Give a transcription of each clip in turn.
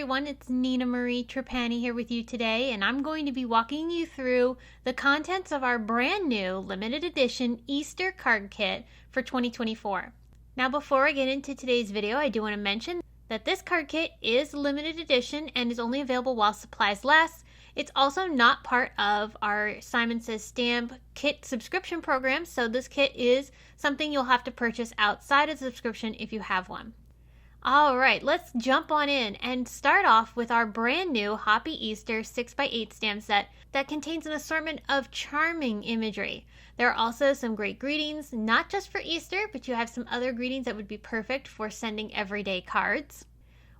everyone, it's Nina Marie Trapani here with you today, and I'm going to be walking you through the contents of our brand new limited edition Easter card kit for 2024. Now before I get into today's video, I do want to mention that this card kit is limited edition and is only available while supplies last. It's also not part of our Simon Says Stamp kit subscription program, so this kit is something you'll have to purchase outside of the subscription if you have one. All right, let's jump on in and start off with our brand new Happy Easter 6x8 stamp set that contains an assortment of charming imagery. There are also some great greetings, not just for Easter, but you have some other greetings that would be perfect for sending everyday cards.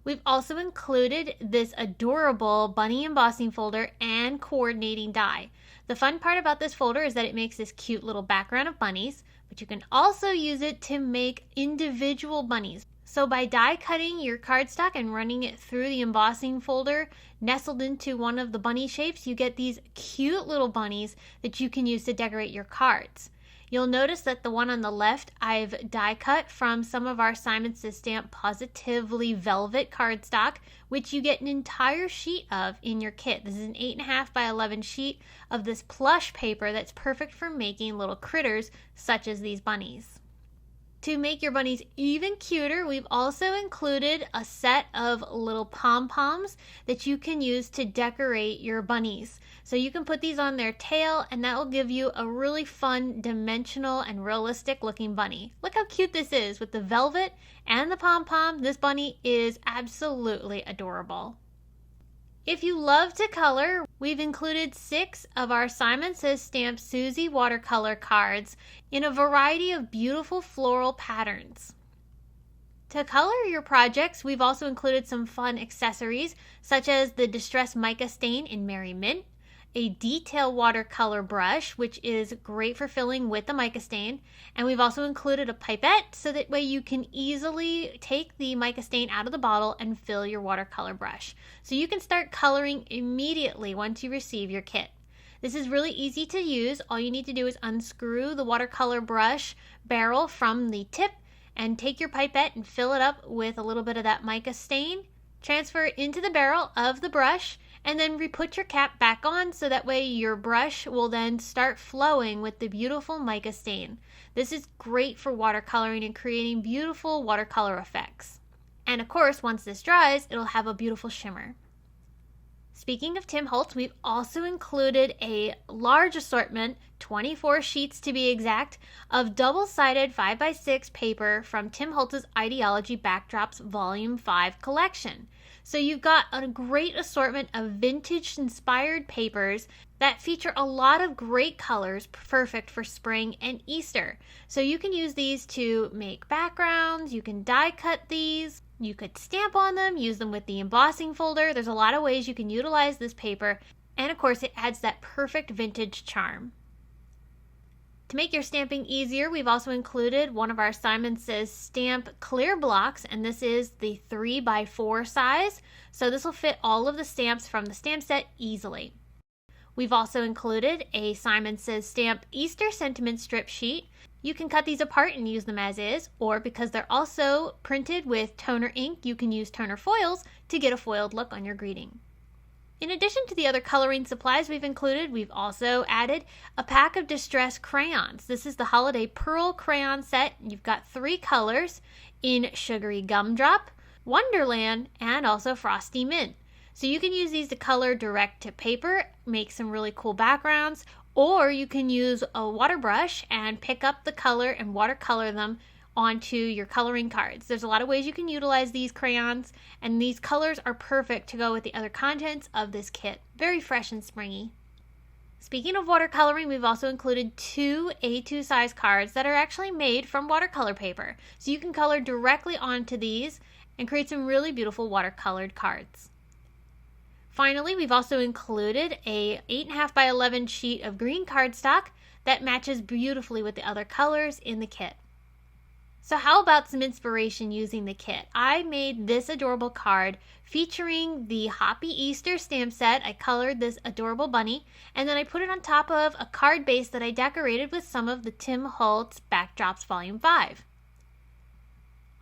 We've also included this adorable bunny embossing folder and coordinating die. The fun part about this folder is that it makes this cute little background of bunnies, but you can also use it to make individual bunnies. So by die cutting your cardstock and running it through the embossing folder nestled into one of the bunny shapes, you get these cute little bunnies that you can use to decorate your cards. You'll notice that the one on the left I've die cut from some of our Simon Says Stamp Positively Velvet cardstock, which you get an entire sheet of in your kit. This is an 8.5 by 11 sheet of this plush paper that's perfect for making little critters such as these bunnies. To make your bunnies even cuter, we've also included a set of little pom-poms that you can use to decorate your bunnies. So you can put these on their tail and that will give you a really fun, dimensional, and realistic looking bunny. Look how cute this is with the velvet and the pom-pom. This bunny is absolutely adorable. If you love to color, we've included 6 of our Simon Says Stamp Susie watercolor cards in a variety of beautiful floral patterns. To color your projects, we've also included some fun accessories such as the Distress Mica Stain in Merry Mint, a detail watercolor brush, which is great for filling with the mica stain, and we've also included a pipette so that way you can easily take the mica stain out of the bottle and fill your watercolor brush. So you can start coloring immediately once you receive your kit. This is really easy to use. All you need to do is unscrew the watercolor brush barrel from the tip and take your pipette and fill it up with a little bit of that mica stain. Transfer it into the barrel of the brush and then re-put your cap back on so that way your brush will then start flowing with the beautiful mica stain. This is great for watercoloring and creating beautiful watercolor effects. And of course, once this dries, it'll have a beautiful shimmer. Speaking of Tim Holtz, we've also included a large assortment, 24 sheets to be exact, of double-sided 5x6 paper from Tim Holtz's Idea-ology Backdrops Volume 5 collection. So you've got a great assortment of vintage-inspired papers that feature a lot of great colors, perfect for spring and Easter. So you can use these to make backgrounds, you can die cut these, you could stamp on them, use them with the embossing folder. There's a lot of ways you can utilize this paper, and of course it adds that perfect vintage charm. To make your stamping easier, we've also included one of our Simon Says Stamp clear blocks, and this is the 3x4 size, so this will fit all of the stamps from the stamp set easily. We've also included a Simon Says Stamp Easter sentiment strip sheet. You can cut these apart and use them as is, or because they're also printed with toner ink, you can use toner foils to get a foiled look on your greeting. In addition to the other coloring supplies we've also added a pack of distress crayons. This is the Holiday Pearl crayon set. You've got 3 colors in Sugary Gumdrop, Wonderland, and also Frosty Mint. So you can use these to color direct to paper, make some really cool backgrounds, or you can use a water brush and pick up the color and watercolor them onto your coloring cards. There's a lot of ways you can utilize these crayons, and these colors are perfect to go with the other contents of this kit. Very fresh and springy. Speaking of watercoloring, we've also included 2 A2 size cards that are actually made from watercolor paper. So you can color directly onto these and create some really beautiful watercolored cards. Finally, we've also included a 8.5 by 11 sheet of green cardstock that matches beautifully with the other colors in the kit. So how about some inspiration using the kit? I made this adorable card featuring the Happy Easter stamp set. I colored this adorable bunny, and then I put it on top of a card base that I decorated with some of the Tim Holtz Backdrops Volume 5.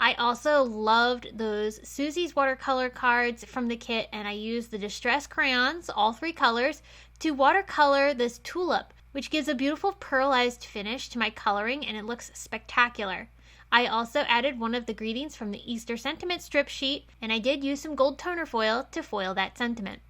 I also loved those Susie's watercolor cards from the kit, and I used the distress crayons, all 3 colors, to watercolor this tulip, which gives a beautiful pearlized finish to my coloring, and it looks spectacular. I also added one of the greetings from the Easter sentiment strip sheet, and I did use some gold toner foil to foil that sentiment.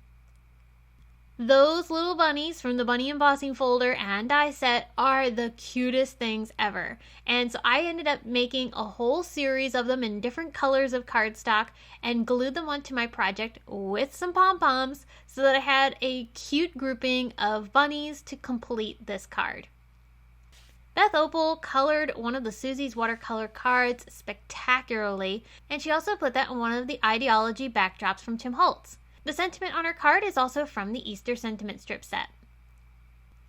Those little bunnies from the bunny embossing folder and die set are the cutest things ever. And so I ended up making a whole series of them in different colors of cardstock and glued them onto my project with some pom-poms so that I had a cute grouping of bunnies to complete this card. Beth Opal colored one of the Susie's watercolor cards spectacularly, and she also put that on one of the Idea-ology backdrops from Tim Holtz. The sentiment on her card is also from the Easter sentiment strip set.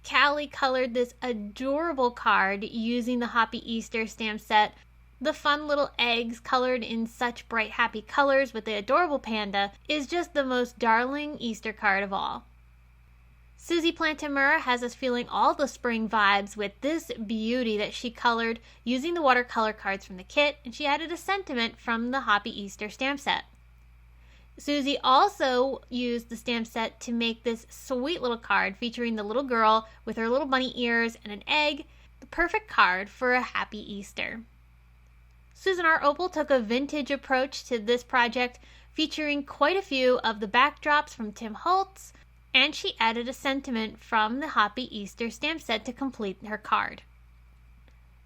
Callie colored this adorable card using the Happy Easter stamp set. The fun little eggs colored in such bright happy colors with the adorable panda is just the most darling Easter card of all. Susie Plantamura has us feeling all the spring vibes with this beauty that she colored using the watercolor cards from the kit, and she added a sentiment from the Happy Easter stamp set. Susie also used the stamp set to make this sweet little card featuring the little girl with her little bunny ears and an egg, the perfect card for a happy Easter. Susan R. Opal took a vintage approach to this project, featuring quite a few of the backdrops from Tim Holtz, and she added a sentiment from the Happy Easter stamp set to complete her card.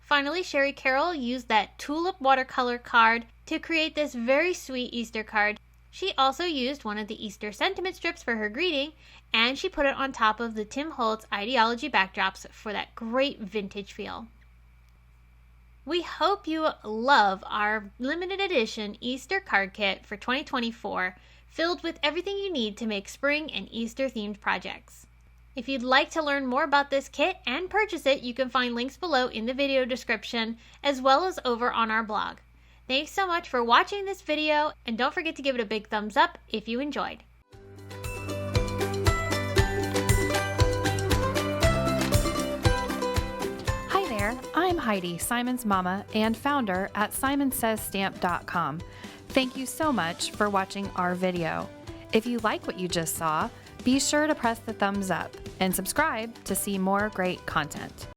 Finally, Sherry Carroll used that tulip watercolor card to create this very sweet Easter card. She also used one of the Easter sentiment strips for her greeting, and she put it on top of the Tim Holtz Idea-ology backdrops for that great vintage feel. We hope you love our limited edition Easter card kit for 2024, filled with everything you need to make spring and Easter themed projects. If you'd like to learn more about this kit and purchase it, you can find links below in the video description as well as over on our blog. Thanks so much for watching this video, and don't forget to give it a big thumbs up if you enjoyed. Hi there, I'm Heidi, Simon's mama and founder at simonsaysstamp.com. Thank you so much for watching our video. If you like what you just saw, be sure to press the thumbs up and subscribe to see more great content.